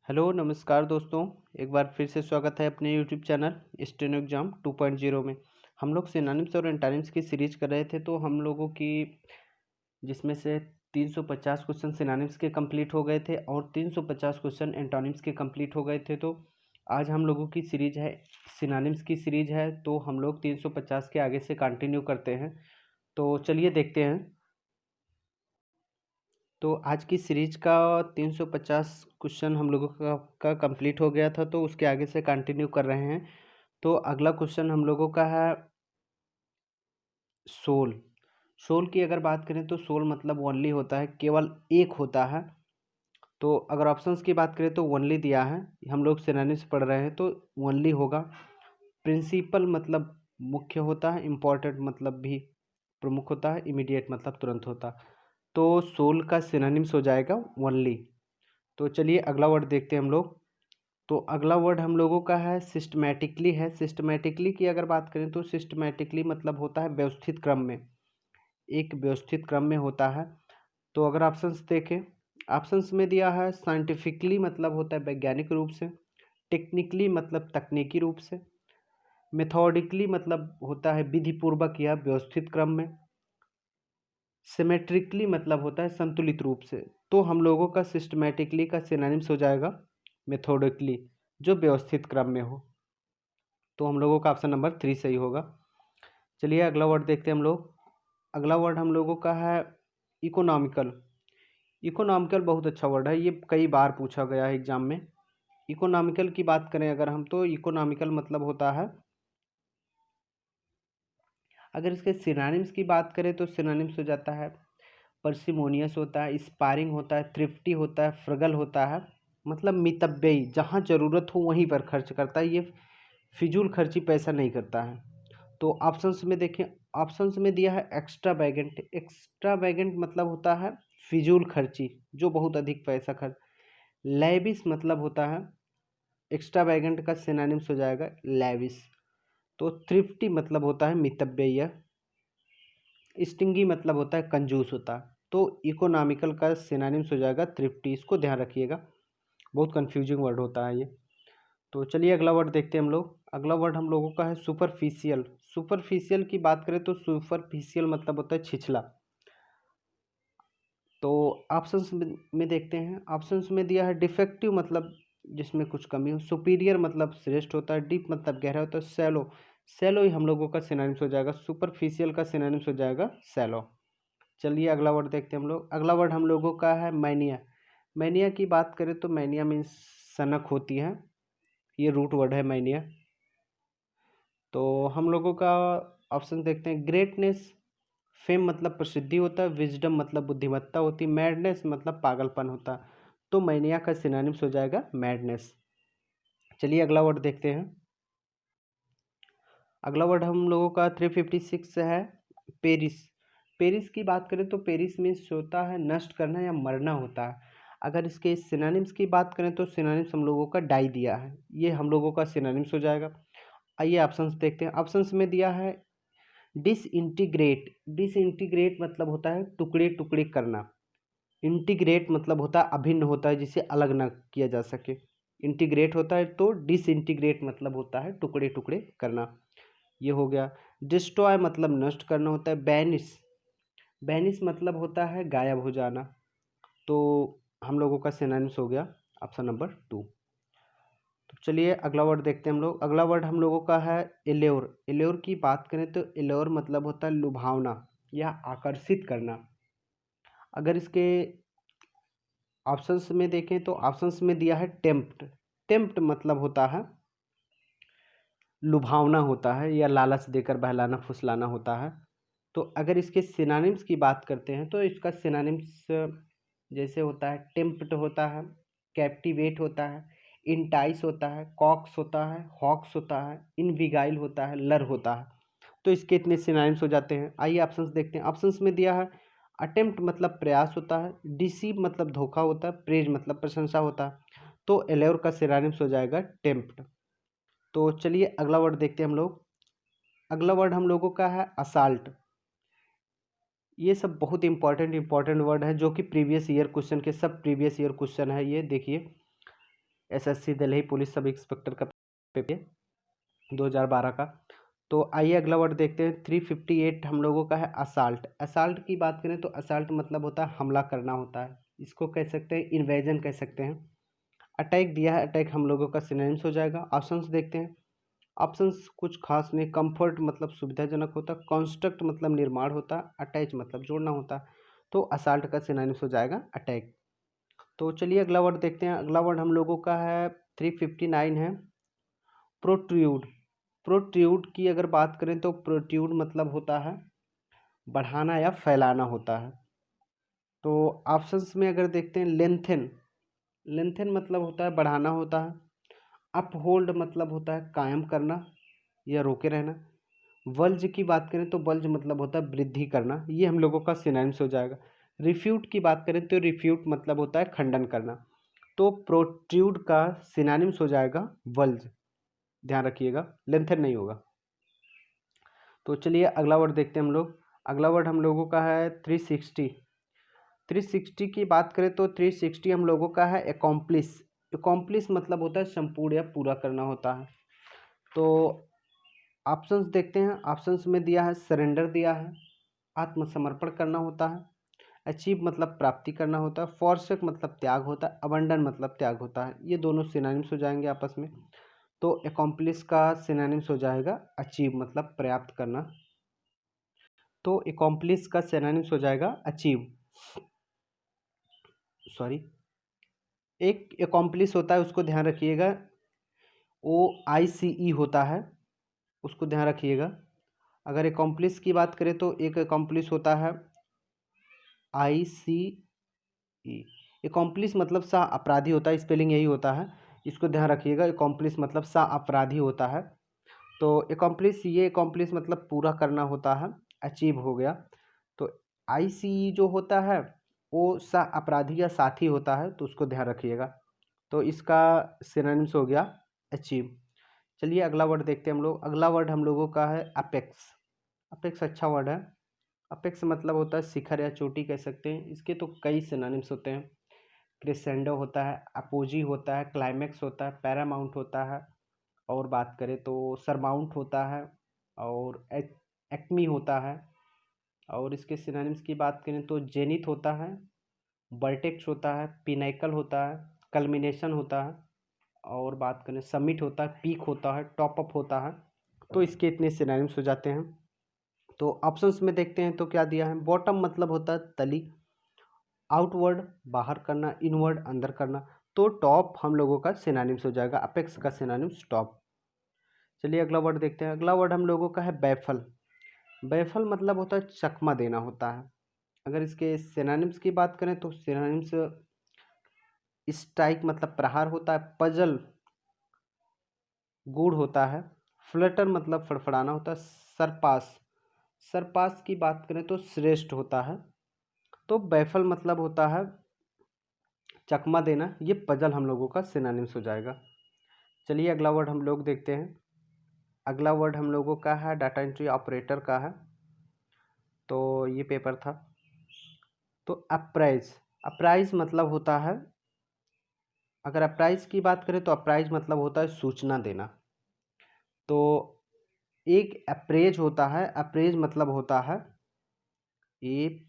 Hello नमस्कार दोस्तों। एक बार फिर से स्वागत है अपने यूट्यूब चैनल स्टेनो एग्जाम 2.0 में। हम लोग सिनोनिम्स और एंटोनिम्स की सीरीज कर रहे थे, तो हम लोगों की जिसमें से 350 क्वेश्चन सिनोनिम्स के कंप्लीट हो गए थे और 350 क्वेश्चन एंटोनिम्स के कंप्लीट हो गए थे। तो आज हम लोगों की सीरीज है सिनोनिम्स की सीरीज है, तो हम लोग 350 के आगे से कंटिन्यू करते हैं। तो चलिए देखते हैं। तो आज की सीरीज का 350 क्वेश्चन हम लोगों का कंप्लीट हो गया था, तो उसके आगे से कंटिन्यू कर रहे हैं। तो अगला क्वेश्चन हम लोगों का है सोल। सोल की अगर बात करें तो सोल मतलब ओनली होता है, केवल एक होता है। तो अगर ऑप्शंस की बात करें तो ओनली दिया है, हम लोग सिनोनिम्स पढ़ रहे हैं तो ओनली होगा। प्रिंसिपल मतलब मुख्य होता है, इम्पोर्टेंट मतलब भी प्रमुख होता है, इमीडिएट मतलब तुरंत होता। तो सोल का सिनोनिम्स हो जाएगा ओनली। तो चलिए अगला वर्ड देखते हैं हम लोग। तो अगला वर्ड हम लोगों का है सिस्टमैटिकली है। सिस्टमैटिकली की अगर बात करें तो सिस्टमैटिकली मतलब होता है व्यवस्थित क्रम में, एक व्यवस्थित क्रम में होता है। तो अगर ऑप्शंस देखें, ऑप्शंस में दिया है साइंटिफिकली मतलब होता है वैज्ञानिक रूप से, टेक्निकली मतलब तकनीकी रूप से, मेथोडिकली मतलब होता है विधिपूर्वक या व्यवस्थित क्रम में, सिमेट्रिकली मतलब होता है संतुलित रूप से। तो हम लोगों का सिस्टमैटिकली का सिनोनिम्स हो जाएगा मेथोडिकली, जो व्यवस्थित क्रम में हो। तो हम लोगों का ऑप्शन नंबर 3 सही होगा। चलिए अगला वर्ड देखते हैं हम लोग। अगला वर्ड हम लोगों का है इकोनॉमिकल। इकोनॉमिकल बहुत अच्छा वर्ड है, ये कई बार पूछा गया है एग्जाम में। इकोनॉमिकल की बात करें अगर हम, तो इकोनॉमिकल मतलब होता है, अगर इसके सिनोनिम्स की बात करें तो सिनोनिम्स हो जाता है पर्सिमोनियस होता है, स्पारिंग होता है, थ्रिफ्टी होता है, फ्रगल होता है। मतलब मितव्ययी, जहाँ ज़रूरत हो वहीं पर खर्च करता है, ये फिजूल खर्ची पैसा नहीं करता है। तो ऑप्शंस में देखें, ऑप्शंस में दिया है एक्स्ट्रा वैगेंट। एक्स्ट्रा वैगेंट मतलब होता है फिजूल खर्ची, जो बहुत अधिक पैसा खर्च। लेविस मतलब होता है, एक्स्ट्रा वैगेंट का सिनोनिम्स हो जाएगा लेविस। तो थ्रिफ्टी मतलब होता है मितव्ययी। स्टिंगी मतलब होता है कंजूस होता है। तो इकोनॉमिकल का सिनोनिम्स हो जाएगा थ्रिफ्टी, इसको ध्यान रखिएगा, बहुत कंफ्यूजिंग वर्ड होता है ये। तो चलिए अगला वर्ड देखते हैं हम लोग। अगला वर्ड हम लोगों का है सुपरफिशियल। सुपरफिशियल की बात करें तो सुपरफिशियल मतलब होता है छिछला। तो ऑप्शंस में देखते हैं, ऑप्शंस में दिया है डिफेक्टिव मतलब जिसमें कुछ कमी हो, सुपीरियर मतलब श्रेष्ठ होता है, डीप मतलब गहरा होता है, सैलो, सैलो ही हम लोगों का सिनोनिम्स हो जाएगा। सुपरफिशियल का सिनोनिम्स हो जाएगा सैलो। चलिए अगला वर्ड देखते हैं हम लोग। अगला वर्ड हम लोगों का है मैनिया। मैनिया की बात करें तो मैनिया मीन्स सनक होती है, ये रूट वर्ड है मैनिया। तो हम लोगों का ऑप्शन देखते हैं, ग्रेटनेस, फेम मतलब प्रसिद्धि होता है, विजडम मतलब बुद्धिमत्ता होती है, मैडनेस मतलब पागलपन होता है। तो मैनिया का सिनोनिम्स हो जाएगा मैडनेस। चलिए अगला वर्ड देखते हैं। अगला वर्ड हम लोगों का 356 है पेरिस। पेरिस की बात करें तो पेरिस मीन्स होता है नष्ट करना या मरना होता है। अगर इसके सिनोनिम्स की बात करें तो सिनोनिम्स हम लोगों का डाई दिया है, ये हम लोगों का सिनोनिम्स हो जाएगा। आइए ऑप्शंस देखते हैं। ऑप्शंस में दिया है डिसइंटीग्रेट। डिसइंटीग्रेट मतलब होता है टुकड़े टुकड़े करना। इंटीग्रेट मतलब होता है अभिन्न होता है, जिसे अलग ना किया जा सके। इंटीग्रेट होता है, तो डिसइंटीग्रेट मतलब होता है टुकड़े टुकड़े करना, ये हो गया। डिस्ट्रॉय मतलब नष्ट करना होता है। बैनिश, बैनिश मतलब होता है गायब हो जाना। तो हम लोगों का सिनोनिम्स हो गया ऑप्शन नंबर 2। तो चलिए अगला वर्ड देखते हैं हम लोग। अगला वर्ड हम लोगों का है एल्योर। एल्योर की बात करें तो एल्योर मतलब होता है लुभावना या आकर्षित करना। अगर इसके ऑप्शंस में देखें तो ऑप्शंस में दिया है टेम्प्ट। टेम्प्ट मतलब होता है लुभावना होता है या लालच देकर बहलाना फुसलाना होता है। तो अगर इसके सिनोनिम्स की बात करते हैं तो इसका सिनोनिम्स जैसे होता है टेम्प्ट होता है, कैप्टिवेट होता है, इंटाइस होता है, कॉक्स होता है, हॉक्स होता है, इनविगाइल होता है, लर होता है। तो इसके इतने सिनोनिम्स हो जाते हैं। आइए ऑप्शंस देखते हैं। ऑप्शंस में दिया है अटेम्प्ट मतलब प्रयास होता है, डिसीव मतलब धोखा होता है, प्रेज मतलब प्रशंसा होता है। तो एल्योर का सिनोनिम्स हो जाएगा टेम्प्ट। तो चलिए अगला वर्ड देखते हैं हम लोग। अगला वर्ड हम लोगों का है असाल्ट। ये सब बहुत इंपॉर्टेंट वर्ड है, जो कि प्रीवियस ईयर क्वेश्चन के सब प्रीवियस ईयर क्वेश्चन है, ये देखिए। SSC Delhi police sub inspector का पेपर 2012 का। तो आइए अगला वर्ड देखते हैं। 358 हम लोगों का है असाल्ट। असाल्ट की बात करें तो असाल्ट मतलब होता है हमला करना होता है, इसको कह सकते हैं इन्वेजन कह सकते हैं। अटैक दिया है, अटैक हम लोगों का सिनोनिम्स हो जाएगा। ऑप्शंस देखते हैं। ऑप्शंस कुछ खास नहीं। कंफर्ट मतलब सुविधाजनक होता है, कंस्ट्रक्ट मतलब निर्माण होता है, अटैच मतलब जोड़ना होता है। तो असाल्ट का सिनोनिम्स हो जाएगा अटैक। तो चलिए अगला वर्ड देखते हैं। अगला वर्ड हम लोगों का है 359 है प्रोट्रूड। प्रोट्रूड की अगर बात करें तो प्रोट्रूड मतलब होता है बढ़ाना या फैलाना होता है। तो ऑप्शंस में अगर देखते हैं लेंथन, लेंथन मतलब होता है बढ़ाना होता है। अपहोल्ड मतलब होता है कायम करना या रोके रहना। वल्ज की बात करें तो वल्ज मतलब होता है वृद्धि करना, ये हम लोगों का सिनोनिम्स हो जाएगा। रिफ्यूट की बात करें तो रिफ्यूट मतलब होता है खंडन करना। तो प्रोट्रूड का सिनोनिम्स हो जाएगा वल्ज, ध्यान रखिएगा, लेंथन नहीं होगा। तो चलिए अगला वर्ड देखते हैं हम लोग। अगला वर्ड हम लोगों का है 360। 360 की बात करें तो 360 हम लोगों का है एकॉम्प्लिस। एकॉम्प्लिस मतलब होता है संपूर्ण या पूरा करना होता है। तो ऑप्शंस देखते हैं। ऑप्शंस में दिया है सरेंडर दिया है, आत्मसमर्पण करना होता है, अचीव मतलब प्राप्ति करना होता है, फॉरसेक मतलब त्याग होता है, अबंडन मतलब त्याग होता है। ये दोनों सिनोनिम्स हो जाएंगे आपस में। तो एकॉम्प्लिस का सिनोनिम्स हो जाएगा अचीव मतलब प्राप्त करना। तो एकॉम्प्लिस का सिनोनिम्स हो जाएगा अचीव, सॉरी। एक एकॉम्प्लिस होता है उसको ध्यान रखिएगा, OICE होता है, उसको ध्यान रखिएगा। अगर एकॉम्प्लिस की बात करें तो एक एकॉम्प्लिस होता है ICE। एकॉम्प्लिस मतलब सा अपराधी होता है, स्पेलिंग यही होता है, इसको ध्यान रखिएगा। एकॉम्प्लिस मतलब सा अपराधी होता है। तो एकॉम्प्लिस, ये एकॉम्प्लिस मतलब पूरा करना होता है, अचीव हो गया। तो ICE जो होता है वो सा अपराधी या साथी होता है, तो उसको ध्यान रखिएगा। तो इसका सिनोनिम्स हो गया अचीव। चलिए अगला वर्ड देखते हैं हम लोग। अगला वर्ड हम लोगों का है अपेक्स। अपेक्स अच्छा वर्ड है। अपेक्स मतलब होता है शिखर या चोटी कह सकते हैं। इसके तो कई सिनोनिम्स होते हैं। क्रेसेंडो होता है, अपोजी होता है, क्लाइमैक्स होता है, पैरामाउंट होता है, और बात करें तो सरमाउंट होता है, और एक्मी होता है। और इसके सिनोनिम्स की बात करें तो जेनिथ होता है, वर्टेक्स होता है, पिनाकल होता है, कल्मिनेशन होता है, और बात करें समिट होता है, पीक होता है, टॉप अप होता है। तो इसके इतने सिनोनिम्स हो जाते हैं। तो ऑप्शंस में देखते हैं तो क्या दिया है। बॉटम मतलब होता है तली, आउटवर्ड बाहर करना, इनवर्ड अंदर करना। तो टॉप हम लोगों का सिनोनिम्स हो जाएगा, अपेक्स का सिनोनिम्स टॉप। चलिए अगला वर्ड देखते हैं। अगला वर्ड हम लोगों का है बैफल। बैफल मतलब होता है चकमा देना होता है। अगर इसके सिनोनिम्स की बात करें तो सिनोनिम्स स्ट्राइक मतलब प्रहार होता है, पजल गूढ़ होता है, फ्लटर मतलब फड़फड़ाना होता है, सरपास, सरपास की बात करें तो श्रेष्ठ होता है। तो बैफल मतलब होता है चकमा देना, ये पजल हम लोगों का सिनोनिम्स हो जाएगा। चलिए अगला वर्ड हम लोग देखते हैं। अगला वर्ड हम लोगों का है डाटा एंट्री ऑपरेटर का है। तो ये पेपर था। तो अप्राइज, अप्राइज मतलब होता है, अगर अप्राइज की बात करें तो अप्राइज मतलब होता है सूचना देना। तो एक अप्रेज होता है, अप्रेज मतलब होता है APPRAI,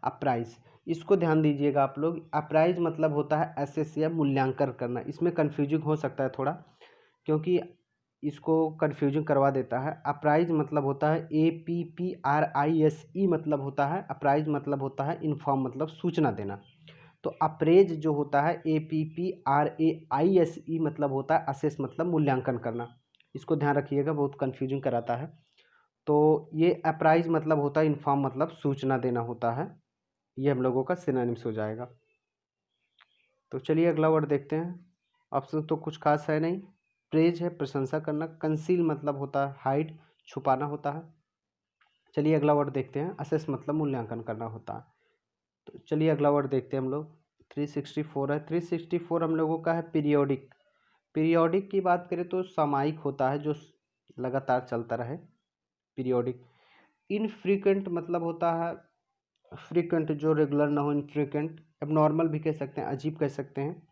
अप्राइज। इसको ध्यान दीजिएगा आप लोग। अप्राइज मतलब होता है असेस या मूल्यांकन करना। इसमें कन्फ्यूजिंग हो सकता है थोड़ा, क्योंकि इसको कन्फ्यूजिंग करवा देता है। अप्राइज मतलब होता है APPRISE मतलब होता है, अप्राइज मतलब होता है इन्फॉर्म मतलब सूचना देना। तो अप्रेज जो होता है APPRAISE मतलब होता है असेस मतलब मूल्यांकन करना। इसको ध्यान रखिएगा, बहुत कन्फ्यूजिंग कराता है। तो ये अप्राइज मतलब होता है इन्फॉर्म मतलब सूचना देना होता है। ये हम लोगों का सिनोनिम्स हो जाएगा। तो चलिए अगला वर्ड देखते हैं। ऑप्शन तो कुछ खास है नहीं। प्रेज है प्रशंसा करना, कंसील मतलब होता है हाइड छुपाना होता है। चलिए अगला वर्ड देखते हैं। असेस मतलब मूल्यांकन करना होता है। तो चलिए अगला वर्ड देखते हैं हम लोग। 364 है। 364 हम लोगों का है पीरियोडिक। पीरियोडिक की बात करें तो सामयिक होता है, जो लगातार चलता रहे, पीरियोडिक। इनफ्रीक्वेंट मतलब होता है फ्रीक्वेंट जो रेगुलर ना हो, इनफ्रीक्वेंट, एबनॉर्मल भी कह सकते हैं, अजीब कह सकते हैं।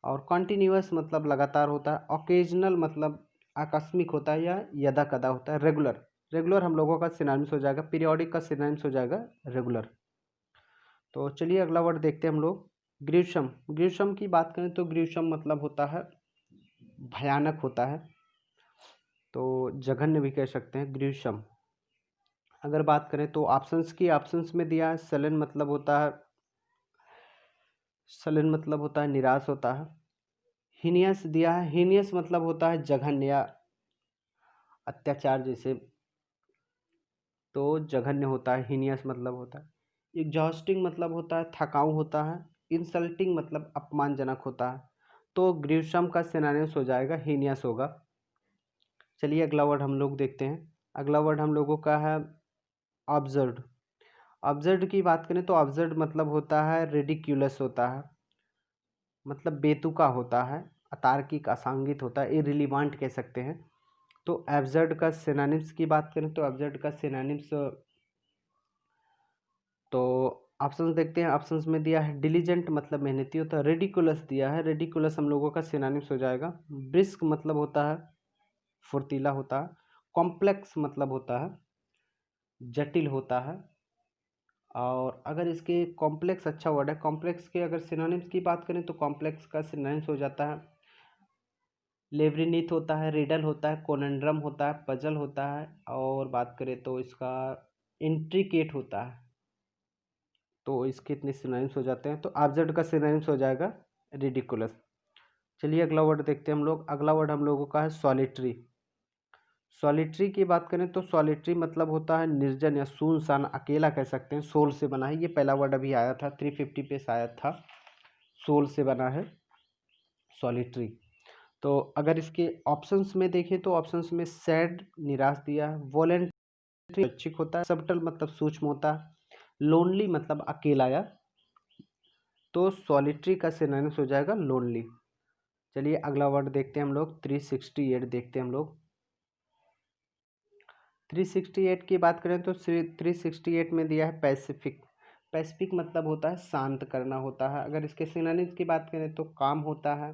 और कॉन्टिन्यूअस मतलब लगातार होता है। ओकेजनल मतलब आकस्मिक होता है या यदा कदा होता है। रेगुलर, रेगुलर हम लोगों का सिनोनिम्स हो जाएगा, पीरियोडिक का सिनोनिम्स हो जाएगा रेगुलर। तो चलिए अगला वर्ड देखते हैं हम लोग, ग्रीष्म। ग्रीष्म की बात करें तो ग्रीष्म मतलब होता है भयानक होता है, तो जघन्य भी कह सकते हैं ग्रीष्म। अगर बात करें तो ऑप्शंस की, ऑप्शंस में दिया है सलन मतलब होता है, सलन मतलब होता है निराश होता है। हीनियस दिया है, हीनियस मतलब होता है जघन्य या अत्याचार जैसे, तो जघन्य होता है, हीनियस मतलब होता है। एग्जॉस्टिंग मतलब होता है थकाऊ होता है। इंसल्टिंग मतलब अपमानजनक होता है। तो ग्रीष्म का सिनोनिम्स हो जाएगा हीनियस होगा। चलिए अगला वर्ड हम लोग देखते हैं। अगला वर्ड हम लोगों का है ऑब्जर्ड। ऑब्जर्ड की बात करें तो ऑब्जर्ड मतलब होता है रेडिक्यूलस होता है, मतलब बेतुका होता है, अतार्किक, असांगित होता है, इररिलेवेंट कह सकते हैं। तो एब्जर्ड का सिनोनिम्स की बात करें तो एब्जर्ड का सिनोनिम्स, तो ऑप्शंस देखते हैं। ऑप्शंस में दिया है डिलीजेंट मतलब मेहनती होता है। रेडिकुलस दिया है, रेडिकुलस हम लोगों का सिनोनिम्स हो जाएगा ब्रिस्क मतलब होता है फुर्तीला होता है। कॉम्प्लेक्स मतलब होता है जटिल होता है। और अगर इसके कॉम्प्लेक्स अच्छा वर्ड है, कॉम्प्लेक्स के अगर सिनोनिम्स की बात करें तो कॉम्प्लेक्स का सिनोनिम्स हो जाता है लेब्रिनिथ होता है, रिडल होता है, कोनंड्रम होता है, पजल होता है, और बात करें तो इसका इंट्रिकेट होता है। तो इसके इतने सिनोनिम्स हो जाते हैं, तो ऑब्जेक्ट का सिनोनिम्स हो जाएगा रिडिकुलस। चलिए अगला वर्ड देखते हैं हम लोग। अगला वर्ड हम लोगों का है सॉलिटरी। सॉलिटरी की बात करें तो सॉलिटरी मतलब होता है निर्जन या सुनसान, अकेला कह सकते हैं। सोल से बना है, ये पहला वर्ड अभी आया था 350 पे शायद था, सोल से बना है सॉलिटरी। तो अगर इसके ऑप्शंस में देखें तो ऑप्शंस में सैड निराश दिया है, वॉलेंट्री ऐच्छिक होता है, सबटल मतलब सूक्ष्म होता है, लोनली मतलब अकेला या, तो सॉलिटरी का सिनोनिम्स हो जाएगा लोनली। चलिए अगला वर्ड देखते हैं हम लोग, 368 देखते हैं हम लोग। 368 की बात करें तो 368 में दिया है पैसिफिक। पैसिफिक मतलब होता है शांत करना होता है। अगर इसके सिनोनिम्स की बात करें तो काम होता है,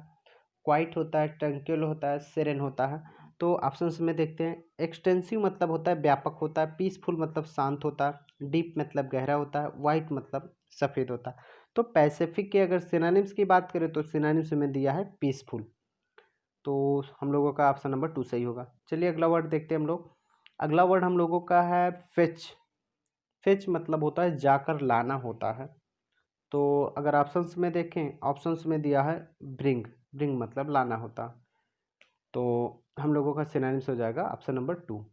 क्वाइट होता है, ट्रंक्विल होता है, सेरेन होता है। तो ऑप्शंस में देखते हैं। एक्सटेंसिव मतलब होता है व्यापक होता है, पीसफुल मतलब शांत होता है, डीप मतलब गहरा होता है, वाइट मतलब सफ़ेद होता है। तो पैसिफिक के अगर सिनोनिम्स की बात करें तो सिनोनिम्स में दिया है पीसफुल, तो हम लोगों का ऑप्शन नंबर 2 सही होगा। चलिए अगला वर्ड देखते हैं हम लोग। अगला वर्ड हम लोगों का है फेच। फेच मतलब होता है जाकर लाना होता है। तो अगर ऑप्शंस में देखें, ऑप्शंस में दिया है ब्रिंग। ब्रिंग मतलब लाना होता, तो हम लोगों का सिनोनिम्स हो जाएगा ऑप्शन नंबर 2।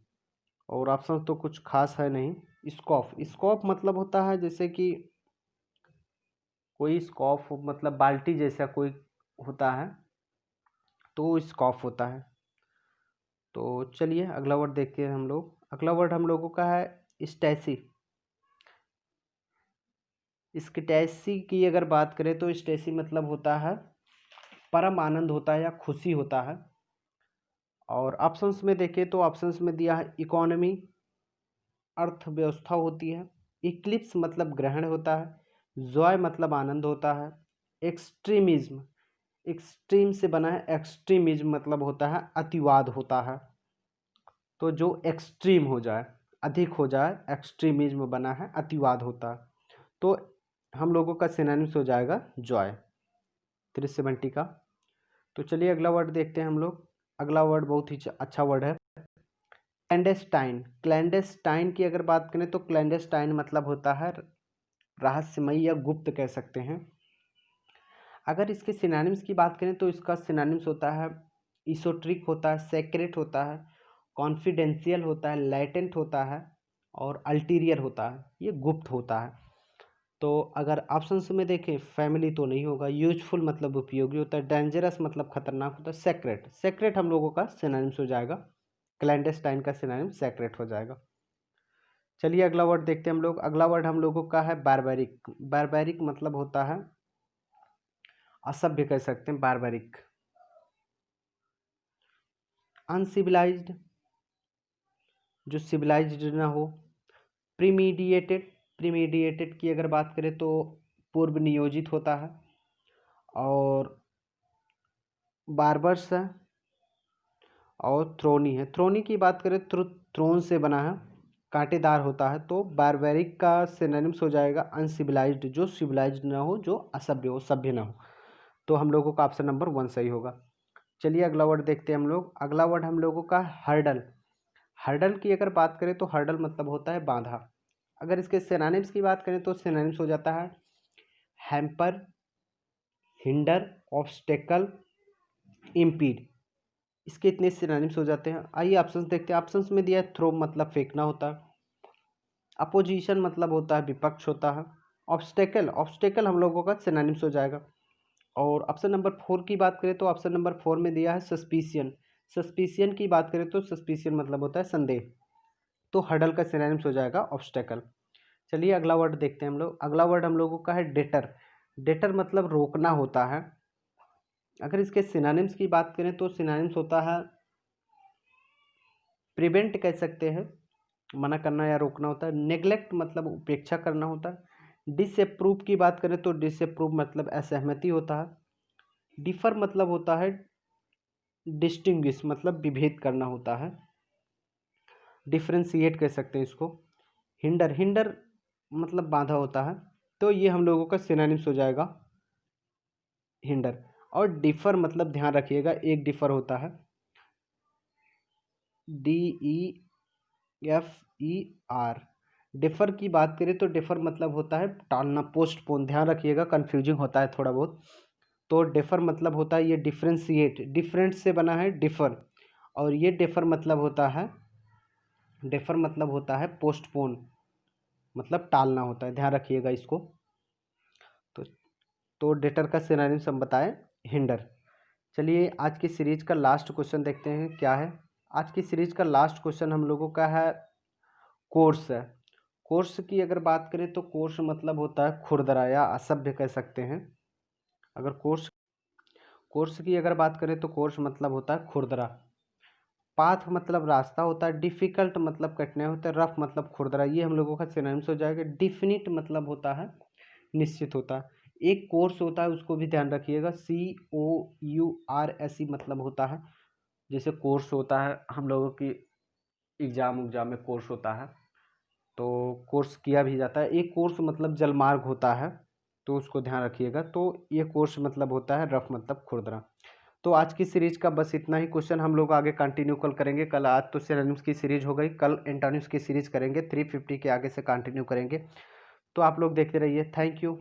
और ऑप्शन तो कुछ खास है नहीं। स्कॉफ, स्कॉफ मतलब होता है जैसे कि कोई स्कॉफ मतलब बाल्टी जैसा कोई होता है, तो स्कॉफ होता है। तो चलिए अगला वर्ड देखते हैं हम लोग। अगला वर्ड हम लोगों का है स्टैसी। स्टैसी की अगर बात करें तो स्टैसी मतलब होता है परम आनंद होता है या खुशी होता है। और ऑप्शंस में देखें तो ऑप्शंस में दिया है इकोनॉमी, अर्थव्यवस्था होती है, इक्लिप्स मतलब ग्रहण होता है, जॉय मतलब आनंद होता है, एक्सट्रीमिज्म, एक्सट्रीम से बना है, एक्सट्रीमिज्म मतलब होता है अतिवाद होता है। तो जो एक्सट्रीम हो जाए, अधिक हो जाए, एक्सट्रीमिज्म बना है, अतिवाद होता है। तो हम लोगों का सिनोनिम्स हो जाएगा जॉय, 370 का। तो चलिए अगला वर्ड देखते हैं हम लोग। अगला वर्ड बहुत ही अच्छा वर्ड है क्लैंडेस्टाइन। क्लैंडेस्टाइन की अगर बात करें तो क्लैंडेस्टाइन मतलब होता है रहस्यमयी या गुप्त कह सकते हैं। अगर इसके सिनोनिम्स की बात करें तो इसका सिनोनिम्स होता है इsoteric होता है, सेक्रेट होता है, कॉन्फिडेंशियल होता है, लैटेंट होता है, और अल्टीरियर होता है, ये गुप्त होता है। तो अगर ऑप्शंस में देखें, फैमिली तो नहीं होगा, यूजफुल मतलब उपयोगी होता है, डेंजरस मतलब खतरनाक होता है, सेक्रेट, सेक्रेट हम लोगों का सिनोनिम्स हो जाएगा, क्लैंडेस्टाइन का सिनोनिम सेक्रेट हो जाएगा। चलिए अगला वर्ड देखते हैं हम लोग। अगला वर्ड हम लोगों का है बारबैरिक। बारबैरिक मतलब होता है असभ्य कह सकते हैं, बारबैरिक। अनसिविलाइज्ड, जो सिविलाइज्ड ना हो। प्रीमीडिएटेड, प्रीमीडिएटेड की अगर बात करें तो पूर्व नियोजित होता है। और बार्बर्स है और थ्रोनी है। थ्रोनी की बात करें तो थ्रोन से बना है, कांटेदार होता है। तो बारबेरिक का सिनोनिम्स हो जाएगा अनसिविलाइज्ड, जो सिविलाइज्ड ना हो, जो असभ्य हो, सभ्य ना हो। तो हम लोगों का ऑप्शन नंबर 1 सही होगा। चलिए अगला वर्ड देखते हैं हम लोग। अगला वर्ड हम लोगों का हर्डल। हर्डल की अगर बात करें तो हर्डल मतलब होता है बांधा। अगर इसके सिनोनिम्स की बात करें तो सिनोनिम्स हो जाता है हैम्पर, हिंडर, ऑब्स्टेकल, इम्पीड। इसके इतने सिनोनिम्स हो जाते हैं। आइए ऑप्शंस देखते हैं। ऑप्शंस में दिया है थ्रो मतलब फेंकना होता है, अपोजिशन मतलब होता है विपक्ष होता है, ऑब्स्टेकल, ऑब्स्टेकल हम लोगों का सिनोनिम्स हो जाएगा। और ऑप्शन नंबर 4 की बात करें तो ऑप्शन नंबर 4 में दिया है सस्पिशियन। सस्पिशियन की बात करें तो सस्पिशियन मतलब होता है संदेह। तो हर्डल का सिनोनिम्स हो जाएगा ऑब्स्टेकल। चलिए अगला वर्ड देखते हैं हम लोग। अगला वर्ड हम लोगों का है डेटर। डेटर मतलब रोकना होता है। अगर इसके सिनोनिम्स की बात करें तो सिनोनिम्स होता है प्रिवेंट, कह सकते हैं, मना करना या रोकना होता है। नेग्लेक्ट मतलब उपेक्षा करना होता है। डिसअप्रूव की बात करें तो डिसअप्रूव मतलब असहमति होता है। डिफर मतलब होता है डिस्टिंग्विश मतलब विभेद करना होता है, डिफ्रेंशिएट कह सकते हैं इसको। हिंडर, हिंडर मतलब बाधा होता है। तो ये हम लोगों का सिनोनिम्स हो जाएगा हिंडर। और डिफर मतलब ध्यान रखिएगा एक डिफर होता है DEFER। डिफर की बात करें तो डिफर मतलब होता है टालना, पोस्टपोन। ध्यान रखिएगा कन्फ्यूजिंग होता है थोड़ा बहुत। तो डिफर मतलब होता है ये डिफ्रेंशिएट, डिफरेंट से बना है डिफर। और ये डिफर मतलब होता है, डिफर मतलब होता है पोस्टपोन, मतलब टालना होता है। ध्यान रखिएगा इसको। तो डेटर का सिनोनिम्स हम बताएं हिंडर। चलिए आज की सीरीज का लास्ट क्वेश्चन देखते हैं क्या है। आज की सीरीज का लास्ट क्वेश्चन हम लोगों का है कोर्स है। कोर्स की अगर बात करें तो कोर्स मतलब होता है खुरदरा या असभ्य कह सकते हैं। अगर कोर्स कोर्स की अगर बात करें तो कोर्स मतलब होता है खुरदरा। पाथ मतलब रास्ता होता है। डिफ़िकल्ट मतलब कठिनाई होता है। रफ मतलब खुरदरा। ये हम लोगों का सिनोनिम्स हो जाएगा। डिफिनिट मतलब होता है निश्चित होता है। एक कोर्स होता है उसको भी ध्यान रखिएगा, COURSE मतलब होता है। जैसे कोर्स होता है हम लोगों की एग्जाम में कोर्स होता है, तो कोर्स किया भी जाता है। एक कोर्स मतलब जलमार्ग होता है, तो उसको ध्यान रखिएगा। तो ये कोर्स मतलब होता है रफ मतलब खुरदरा। तो आज की सीरीज का बस इतना ही क्वेश्चन हम लोग आगे कंटिन्यू कल करेंगे। कल आज तो सिनोनिम्स की सीरीज हो गई, कल एंटोनिम्स की सीरीज करेंगे, 350 के आगे से कंटिन्यू करेंगे। तो आप लोग देखते रहिए। Thank you.